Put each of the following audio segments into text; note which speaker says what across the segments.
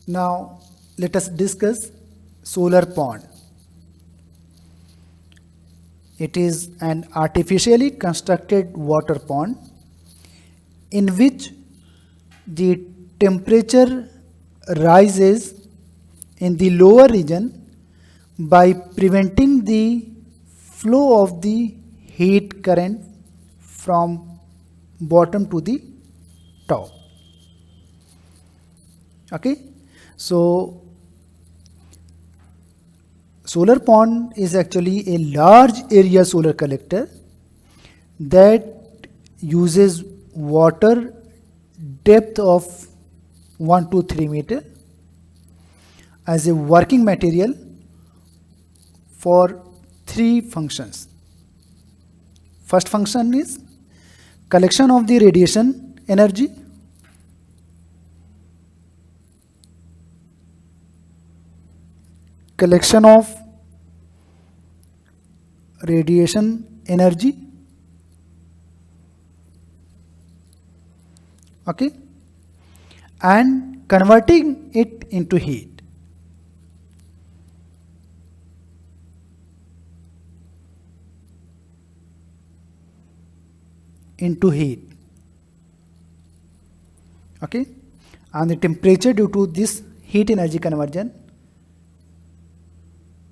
Speaker 1: Now let us discuss solar pond. It is an artificially constructed water pond in which the temperature rises in the lower region by preventing the flow of the heat current from bottom to the top. Okay, so solar pond is actually a large area solar collector that uses water depth of 1 to 3 meter as a working material for three functions. First function is collection of the radiation energy. Collection of radiation energy. Okay, and converting it into heat. Okay, and the temperature due to this heat energy conversion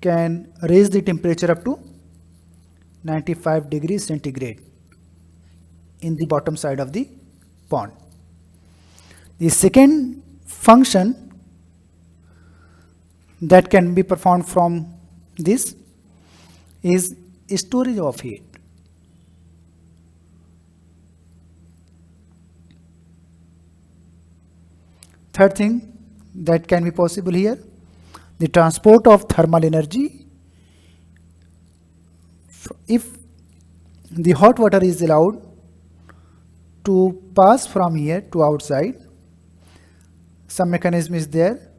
Speaker 1: can raise the temperature up to 95 degrees centigrade in the bottom side of the pond. The second function that can be performed from this is storage of heat. Third thing that can be possible here, the transport of thermal energy. If the hot water is allowed to pass from here to outside, some mechanism is there,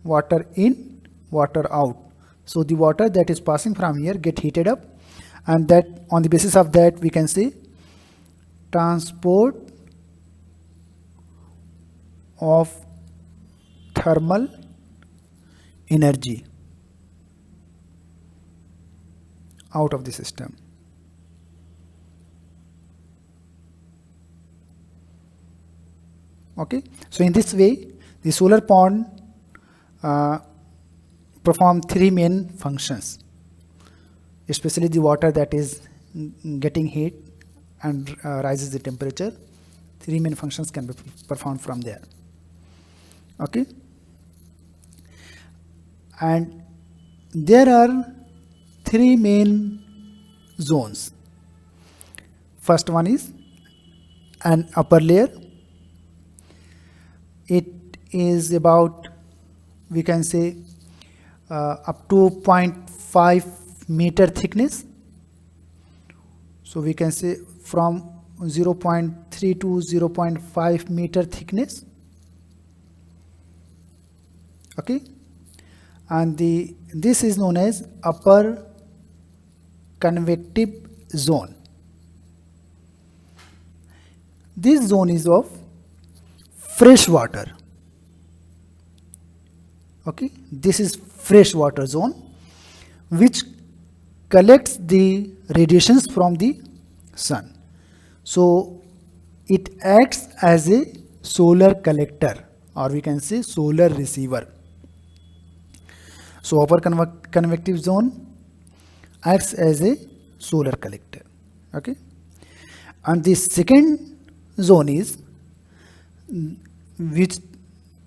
Speaker 1: water in, water out. So the water that is passing from here get heated up, and that on the basis of that we can say transport of thermal energy out of the system. Okay, so in this way the solar pond perform three main functions, especially the water that is getting heat and rises the temperature. Three main functions can be performed from there. Okay, and there are three main zones. First one is an upper layer. It is about, we can say, up to 0.5 meter thickness. So we can say from 0.3 to 0.5 meter thickness. Okay, and this is known as upper convective zone. This zone is of fresh water. Okay, this is fresh water zone which collects the radiations from the sun. So it acts as a solar collector, or we can say solar receiver. So upper convective zone acts as a solar collector. Okay, and the second zone is, which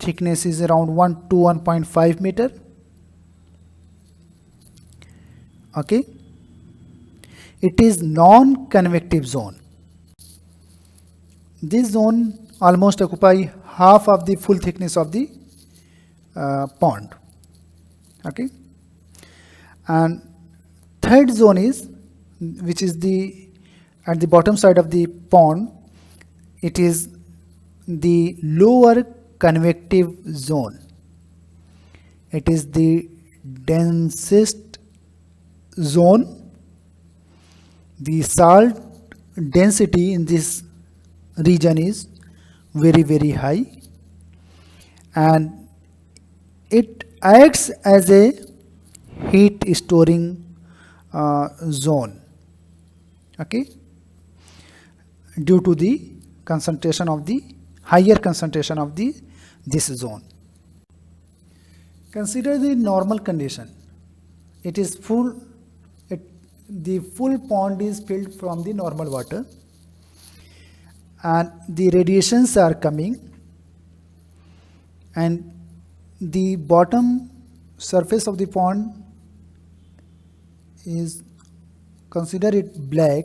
Speaker 1: thickness is around 1 to 1.5 meter. Okay, it is non-convective zone. This zone almost occupy half of the full thickness of the pond. Okay, and third zone is, which is at the bottom side of the pond. It is the lower convective zone. It is the densest zone. The salt density in this region is very high, and it acts as a heat storing zone, okay, due to the concentration of the higher concentration of this zone. Consider the normal condition. It is full, the full pond is filled from the normal water and the radiations are coming, and the bottom surface of the pond is, consider it black.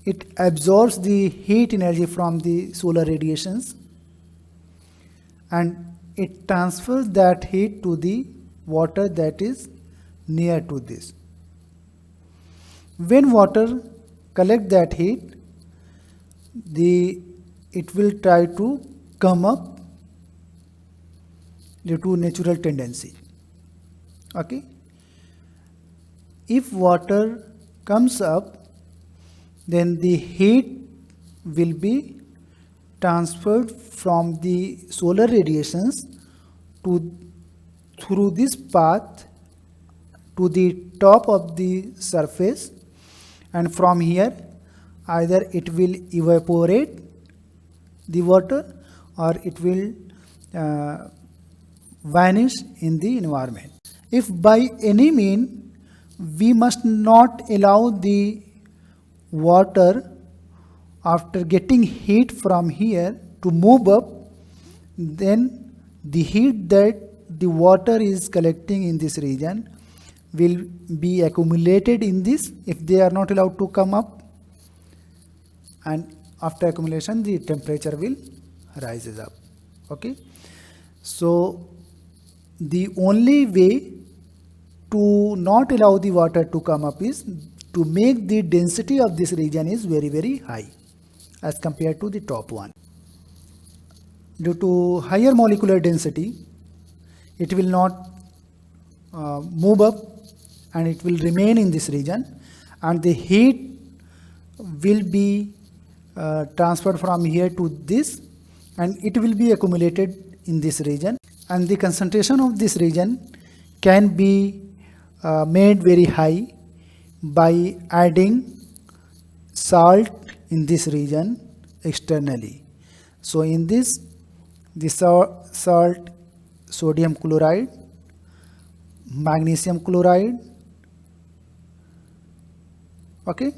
Speaker 1: It absorbs the heat energy from the solar radiations and it transfers that heat to the water that is near to this. When water collects that heat, it will try to come up due to natural tendency. Okay. If water comes up, then the heat will be transferred from the solar radiations through this path to the top of the surface, and from here either it will evaporate the water or it will vanish in the environment. If by any means we must not allow the water after getting heat from here to move up, then the heat that the water is collecting in this region will be accumulated in this if they are not allowed to come up, and after accumulation the temperature will rises up. Okay, so the only way to not allow the water to come up is to make the density of this region is very high as compared to the top one. Due to higher molecular density, it will not move up and it will remain in this region, and the heat will be transferred from here to this, and it will be accumulated in this region, and the concentration of this region can be made very high by adding salt in this region externally. So in this, the salt, sodium chloride, magnesium chloride, okay,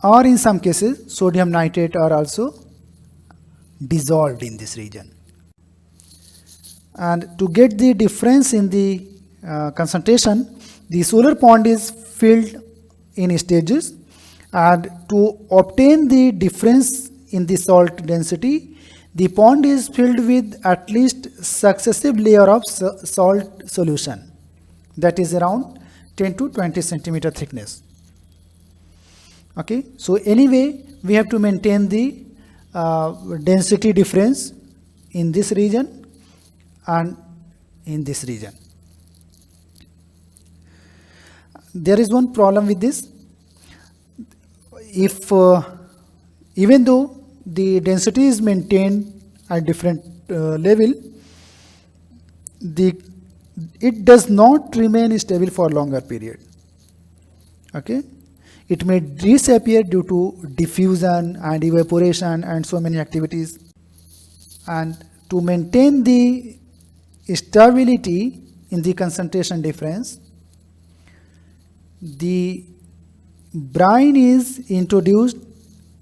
Speaker 1: or in some cases sodium nitrate are also dissolved in this region. And to get the difference in the concentration, the solar pond is filled in stages, and to obtain the difference in the salt density, the pond is filled with at least successive layer of salt solution, that is around 10 to 20 centimeter thickness. Okay, so anyway we have to maintain the density difference in this region and in this region. There is one problem with this. If even though the density is maintained at different level, it does not remain stable for longer period. Okay, it may disappear due to diffusion and evaporation and so many activities. And to maintain the stability in the concentration difference, the brine is introduced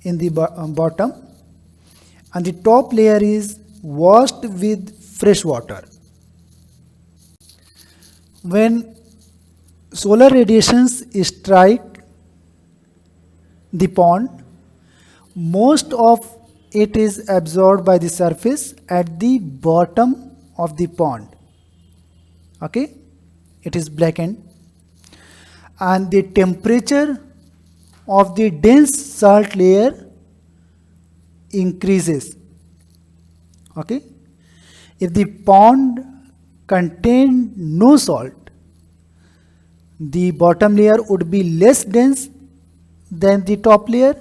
Speaker 1: in the bottom, and the top layer is washed with fresh water. When solar radiations strike the pond, most of it is absorbed by the surface at the bottom of the pond. Okay, it is blackened, and the temperature of the dense salt layer increases. Okay, if the pond contained no salt, the bottom layer would be less dense than the top layer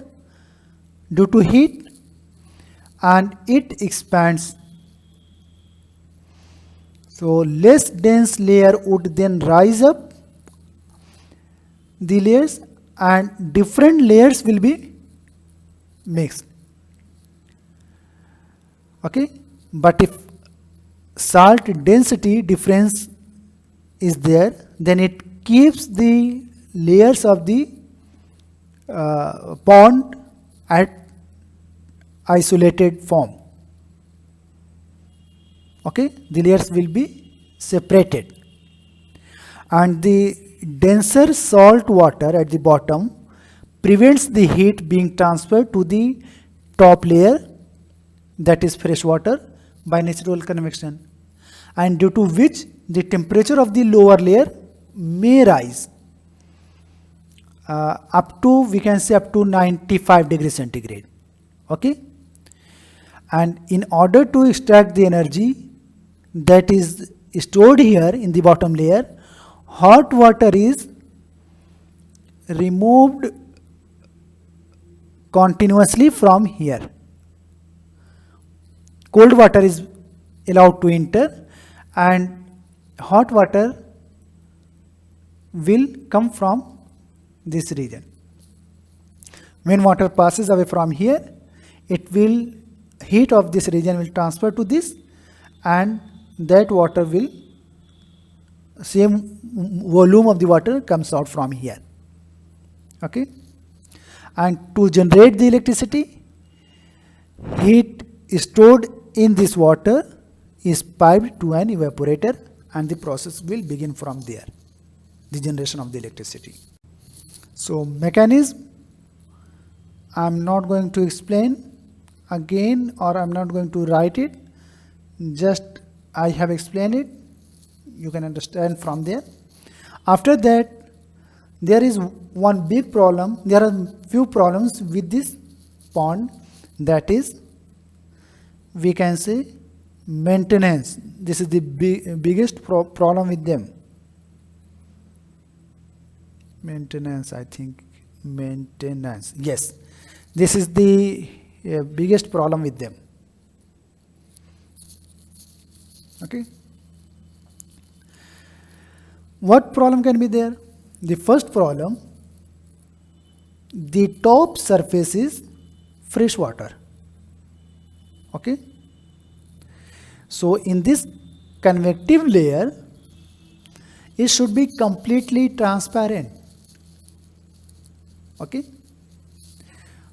Speaker 1: due to heat, and it expands. So less dense layer would then rise up the layers and different layers will be mixed. Okay, but if salt density difference is there, then it keeps the layers of the pond at isolated form. Okay, the layers will be separated, and the denser salt water at the bottom prevents the heat being transferred to the top layer, that is fresh water, by natural convection, and due to which the temperature of the lower layer may rise up to, we can say, up to 95 degrees centigrade. Okay, and in order to extract the energy that is stored here in the bottom layer, hot water is removed continuously from here. Cold water is allowed to enter and hot water will come from this region. When water passes away from here, it will, heat of this region will transfer to this, and that water will, same volume of the water comes out from here. Okay, and to generate the electricity, heat stored in this water is piped to an evaporator, and the process will begin from there, the generation of the electricity. So mechanism I am not going to explain again, or I am not going to write it, just I have explained it, you can understand from there. After that, there is one big problem, there are few problems with this pond, that is, we can say, maintenance. This is the biggest problem with them. Maintenance, I think, maintenance, yes, this is the biggest problem with them. Okay, what problem can be there? The first problem, the top surface is fresh water. Okay, so in this convective layer, it should be completely transparent. Okay,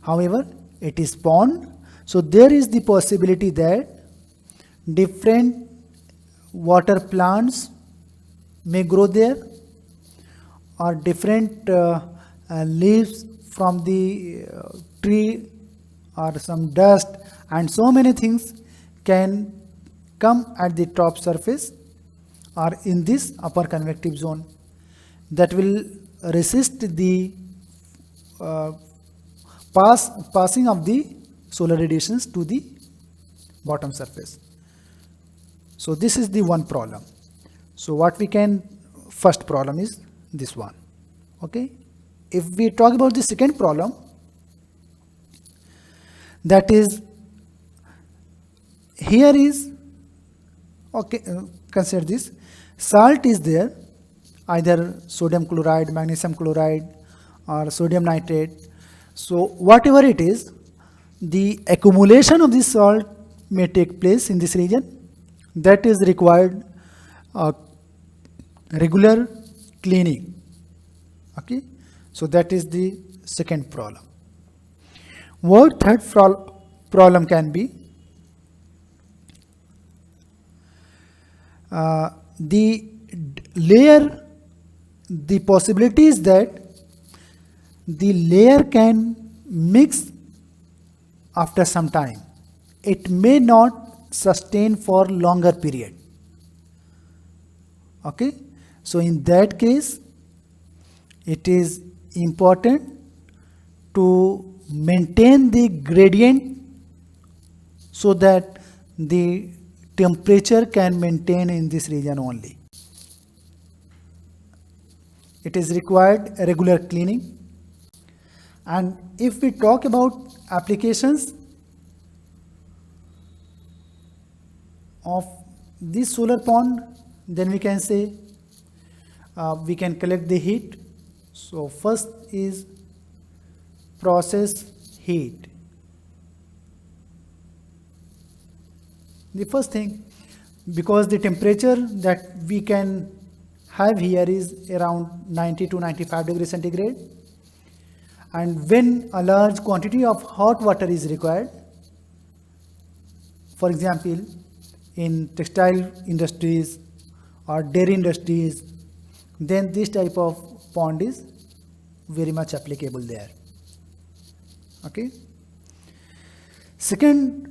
Speaker 1: however, it is pond, so there is the possibility that different water plants may grow there, or different leaves from the tree, or some dust, and so many things can come at the top surface or in this upper convective zone, that will resist the passing of the solar radiations to the bottom surface. So this is the one problem. So what we can, first problem is this one. Okay, if we talk about the second problem, that is, here is, okay, consider this, salt is there, either sodium chloride, magnesium chloride, or sodium nitrate. So whatever it is, the accumulation of this salt may take place in this region, that is required regular cleaning. Okay, so that is the second problem. What third problem can be, the layer, the possibility is that the layer can mix after some time. It may not sustain for longer period. Okay, so in that case, it is important to maintain the gradient so that the temperature can maintain in this region only. It is required regular cleaning. And if we talk about applications of this solar pond, then we can say we can collect the heat. So first is process heat. The first thing, because the temperature that we can have here is around 90 to 95 degrees centigrade, and when a large quantity of hot water is required, for example in textile industries or dairy industries, then this type of pond is very much applicable there. Okay. Second,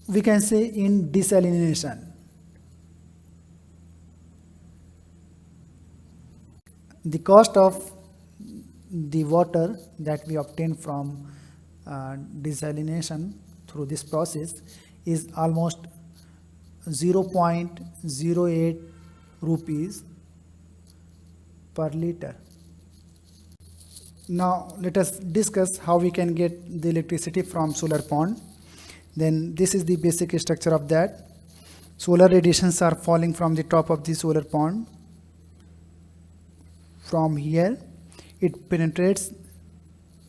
Speaker 1: we can say in desalination. The cost of the water that we obtain from desalination through this process is almost 0.08 rupees per liter. Now let us discuss how we can get the electricity from solar pond. Then this is the basic structure of that. Solar radiations are falling from the top of the solar pond. From here it penetrates,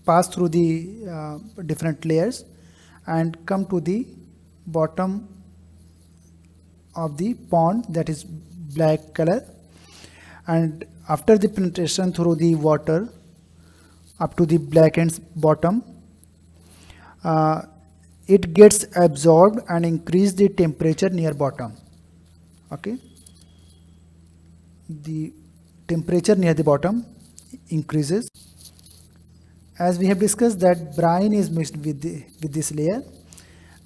Speaker 1: pass through the different layers and come to the bottom of the pond, that is black color, and after the penetration through the water up to the black end's bottom, it gets absorbed and increase the temperature near bottom. Okay, the temperature near the bottom increases. As we have discussed that brine is mixed with this layer,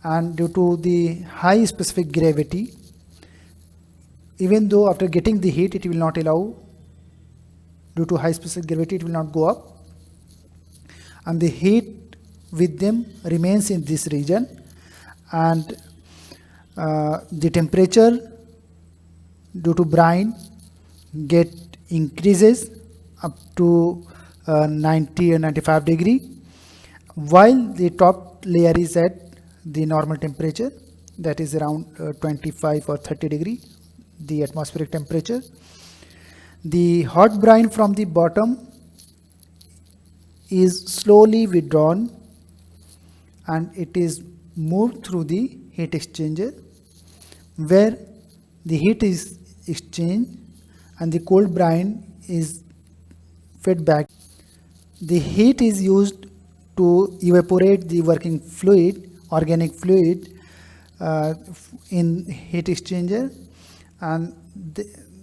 Speaker 1: and due to the high specific gravity, even though after getting the heat it will not allow, due to high specific gravity it will not go up, and the heat with them remains in this region, and the temperature due to brine get increases up to 90 or 95 degree, while the top layer is at the normal temperature, that is around 25 or 30 degree, the atmospheric temperature. The hot brine from the bottom is slowly withdrawn and it is moved through the heat exchanger, where the heat is exchanged and the cold brine is fed back. The heat is used to evaporate the working fluid, organic fluid in heat exchanger, and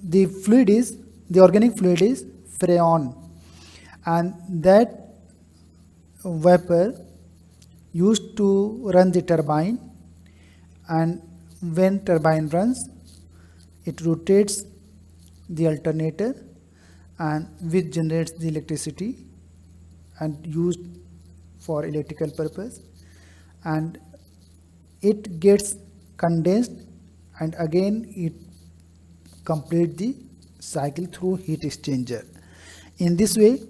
Speaker 1: the fluid is, the organic fluid is freon, and that vapor used to run the turbine, and when turbine runs it rotates the alternator and which generates the electricity and used for electrical purpose, and it gets condensed and again it complete the cycle through heat exchanger. In this way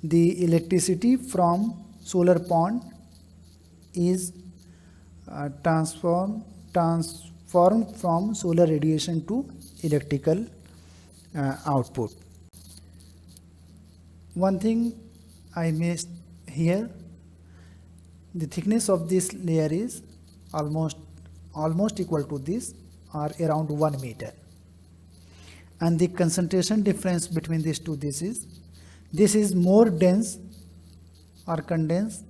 Speaker 1: the electricity from solar pond is transformed from solar radiation to electrical output. One thing I missed here, the thickness of this layer is almost equal to this, or around 1 meter, and the concentration difference between these two, this is more dense or condensed.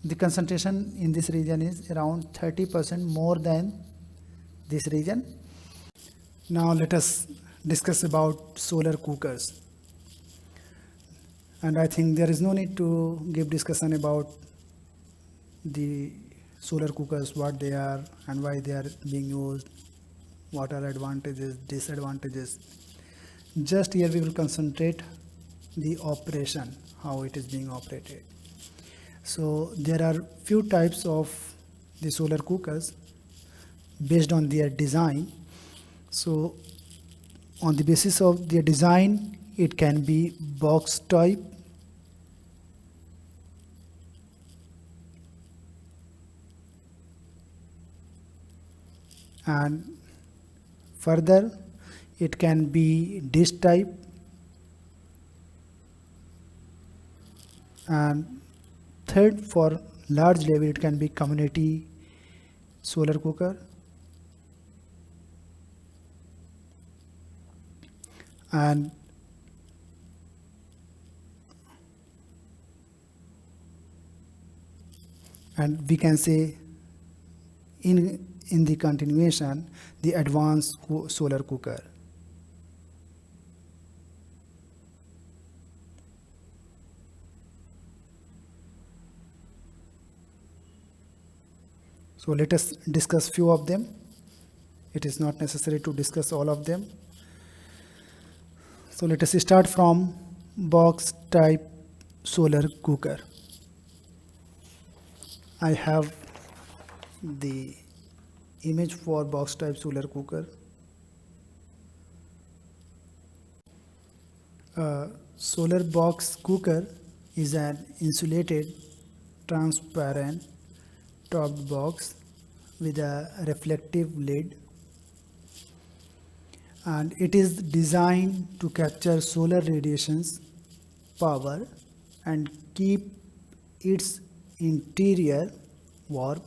Speaker 1: The concentration in this region is around 30% more than this region. Now let us discuss about solar cookers, and I think there is no need to give discussion about the solar cookers, what they are and why they are being used, what are advantages, disadvantages. Just here we will concentrate the operation, how it is being operated. So there are few types of the solar cookers based on their design. So on the basis of their design, it can be box type, And further, it can be dish type, and third, for large level, it can be community solar cooker. And we can say in the continuation, the advanced solar cooker. So let us discuss few of them. It is not necessary to discuss all of them. So let us start from box type solar cooker. I have the image for box type solar cooker. Solar box cooker is an insulated, transparent topped box with a reflective lid, and it is designed to capture solar radiations power and keep its interior warm.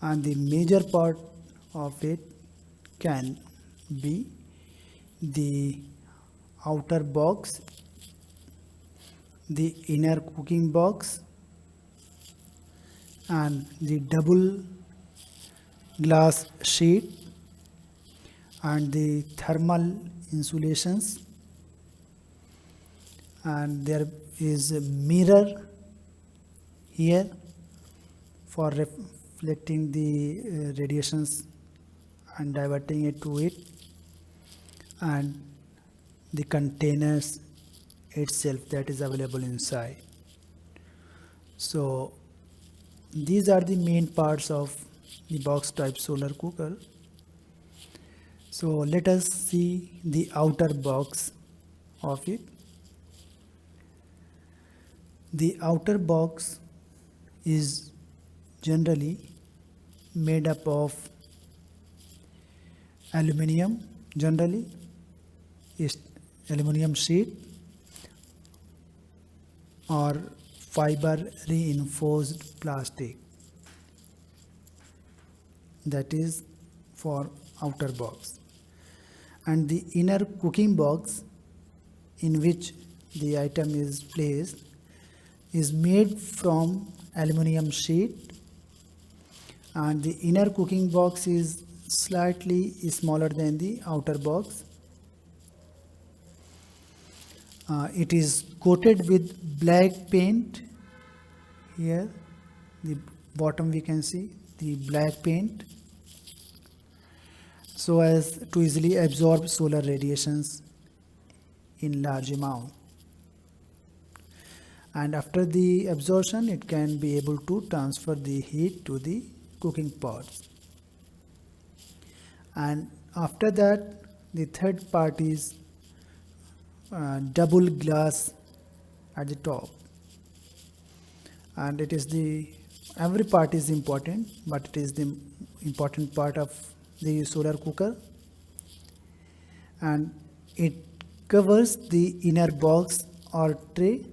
Speaker 1: And the major part of it can be the outer box, the inner cooking box, and the double glass sheet, and the thermal insulations, and there is a mirror here for reflecting the radiations and diverting it to it, and the containers itself that is available inside. So these are the main parts of the box type solar cooker. So let us see the outer box of it. The outer box is generally made up of aluminium, generally is aluminium sheet or fiber reinforced plastic, that is for outer box. And the inner cooking box in which the item is placed is made from aluminium sheet, and the inner cooking box is slightly smaller than the outer box. It is coated with black paint. Here the bottom we can see the black paint, so as to easily absorb solar radiations in large amount, and after the absorption it can be able to transfer the heat to the cooking pots. And after that, the third part is double glass at the top, and it is the every part is important, but it is the important part of the solar cooker, and it covers the inner box or tray,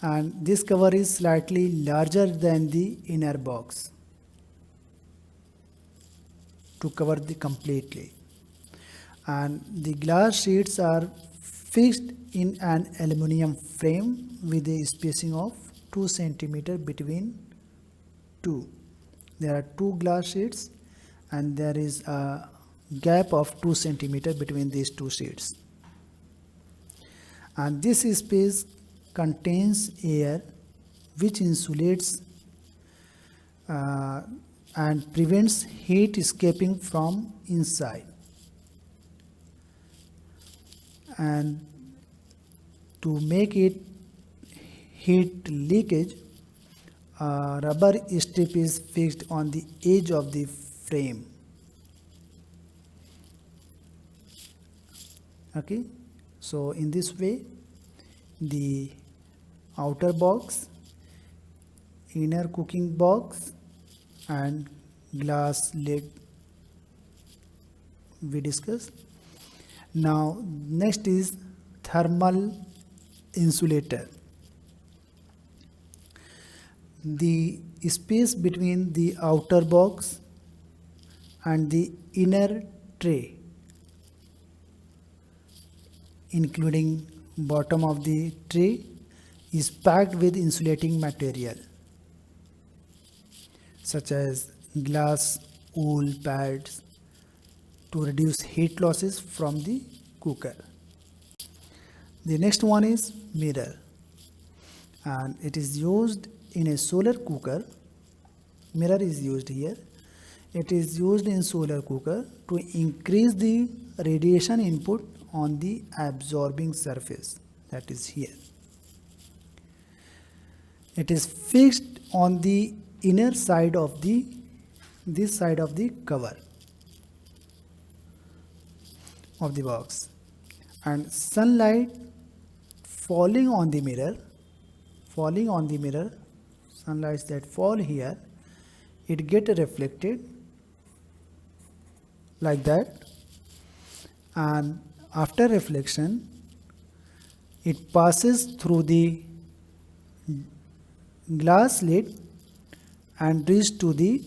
Speaker 1: and this cover is slightly larger than the inner box to cover the completely, and the glass sheets are fixed in an aluminium frame with a spacing of 2 centimeter between two. There are two glass sheets and there is a gap of 2 centimeter between these two sheets, and this space contains air which insulates and prevents heat escaping from inside. And to make it heat leakage, a rubber strip is fixed on the edge of the frame. Okay, so in this way the outer box, inner cooking box and glass lid we discussed. Now next is thermal insulator. The space between the outer box and the inner tray, including bottom of the tray, is packed with insulating material such as glass wool pads to reduce heat losses from the cooker. The next one is mirror, and it is used in a solar cooker. Mirror is used here. It is used in solar cooker to increase the radiation input on the absorbing surface, that is here. It is fixed on the inner side of this side of the cover of the box, and sunlight falling on the mirror, sunlights that fall here, it get reflected like that, and after reflection it passes through the glass lid and reach to the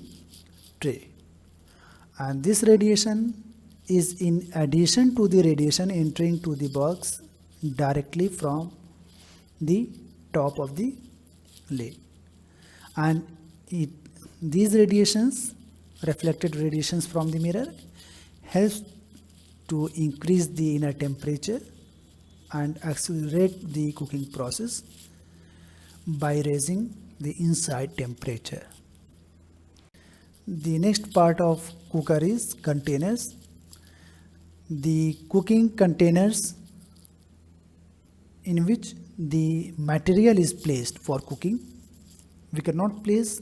Speaker 1: tray, and this radiation is in addition to the radiation entering to the box directly from the top of the lid, and these radiations, reflected radiations from the mirror, helps to increase the inner temperature and accelerate the cooking process by raising the inside temperature. The next part of cooker is containers. The cooking containers in which the material is placed for cooking. We cannot place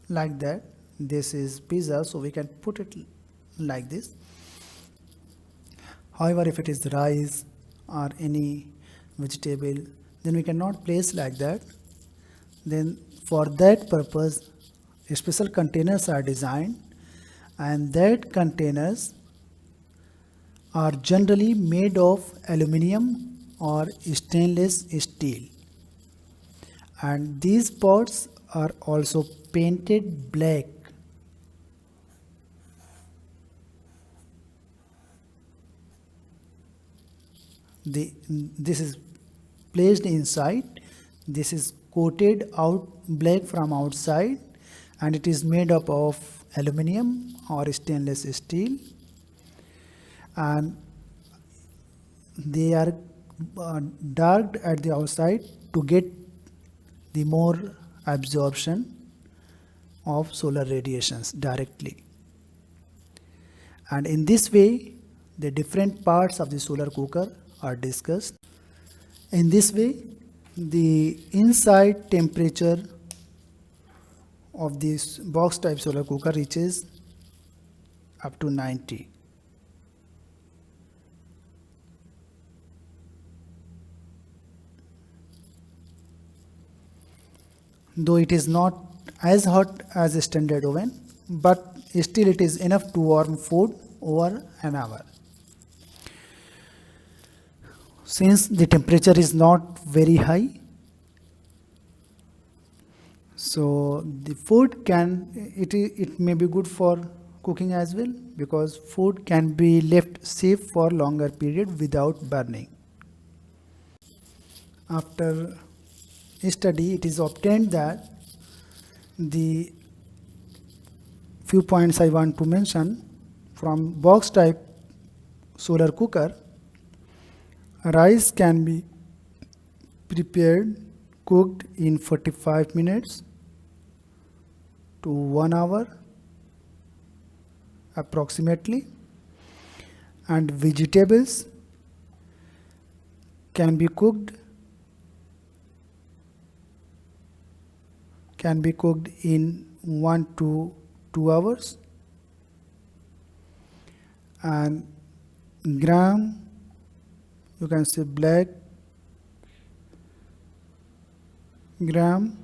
Speaker 1: like that. This is pizza, so we can put it like this. However, if it is rice or any vegetable, then we cannot place like that. Then for that purpose, special containers are designed, and that containers are generally made of aluminum or stainless steel, and these pots are also painted black. This is placed inside, this is coated out black from outside, and it is made up of aluminum or stainless steel, and they are darked at the outside to get the more absorption of solar radiations directly. And in this way, the different parts of the solar cooker are discussed. In this way, the inside temperature of this box type solar cooker reaches up to 90. Though it is not as hot as a standard oven, but still it is enough to warm food over an hour. Since the temperature is not very high, so the food it may be good for cooking as well, because food can be left safe for longer period without burning. After a study, it is obtained that the few points I want to mention from box type solar cooker. Rice can be prepared, cooked in 45 minutes to 1 hour approximately, and vegetables can be cooked in 1 to 2 hours, and gram, you can say black gram,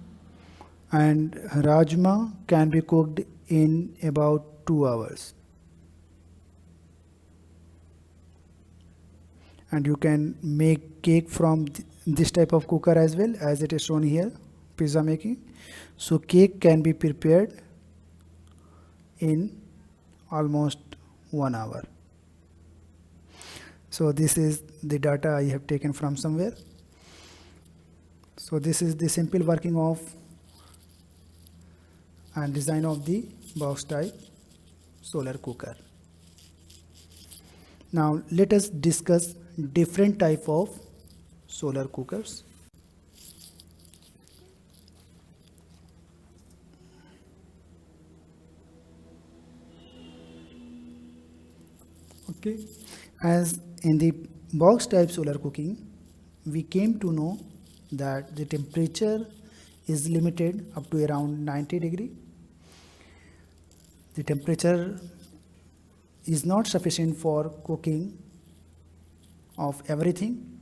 Speaker 1: and rajma can be cooked in about 2 hours. And you can make cake from this type of cooker as well, as it is shown here, pizza making. So cake can be prepared in almost 1 hour. So this is the data I have taken from somewhere. So this is the simple working of and design of the box type solar cooker. Now let us discuss different type of solar cookers. Okay, as in the box type solar cooking, we came to know that the temperature is limited up to around 90 degree. The temperature is not sufficient for cooking of everything.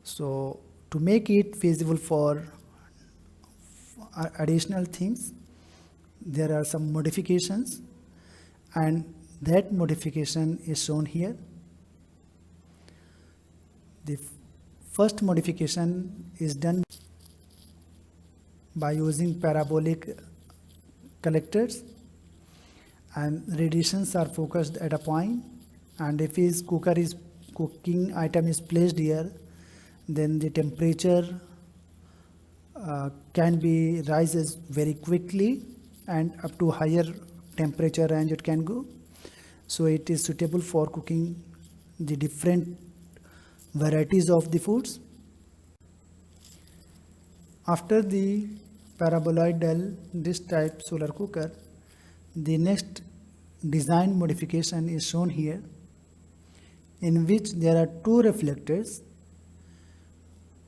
Speaker 1: So to make it feasible for additional things, there are some modifications, and that modification is shown here. The first modification is done by using parabolic collectors, and radiations are focused at a point, and if his cooking item is placed here, then the temperature can be rises very quickly, and up to higher temperature range it can go. So it is suitable for cooking the different varieties of the foods. After the paraboloidal dish type solar cooker, the next design modification is shown here, in which there are two reflectors,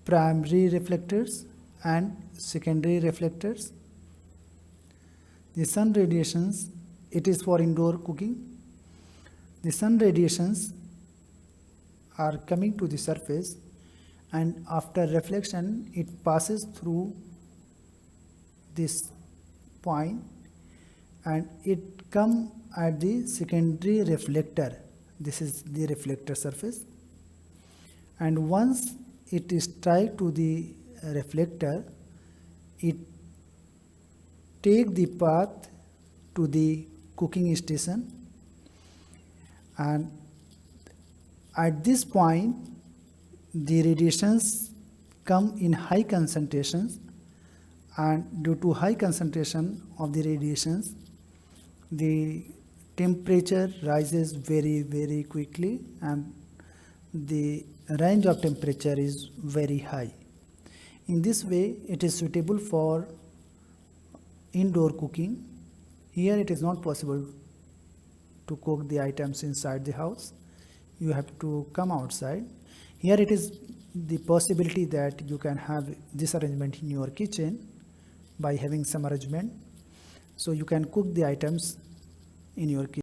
Speaker 1: primary reflectors and secondary reflectors. The sun radiations, it is for indoor cooking. The sun radiations are coming to the surface, and after reflection it passes through this point and it come at the secondary reflector. This is the reflector surface, and once it is tied to the reflector, it take the path to the cooking station, and at this point the radiations come in high concentrations, and due to high concentration of the radiations, the temperature rises very quickly, and the range of temperature is very high. In this way it is suitable for indoor cooking. Here it is not possible to cook the items inside the house. You have to come outside. Here it is the possibility that you can have this arrangement in your kitchen by having some arrangement, so you can cook the items in your kitchen.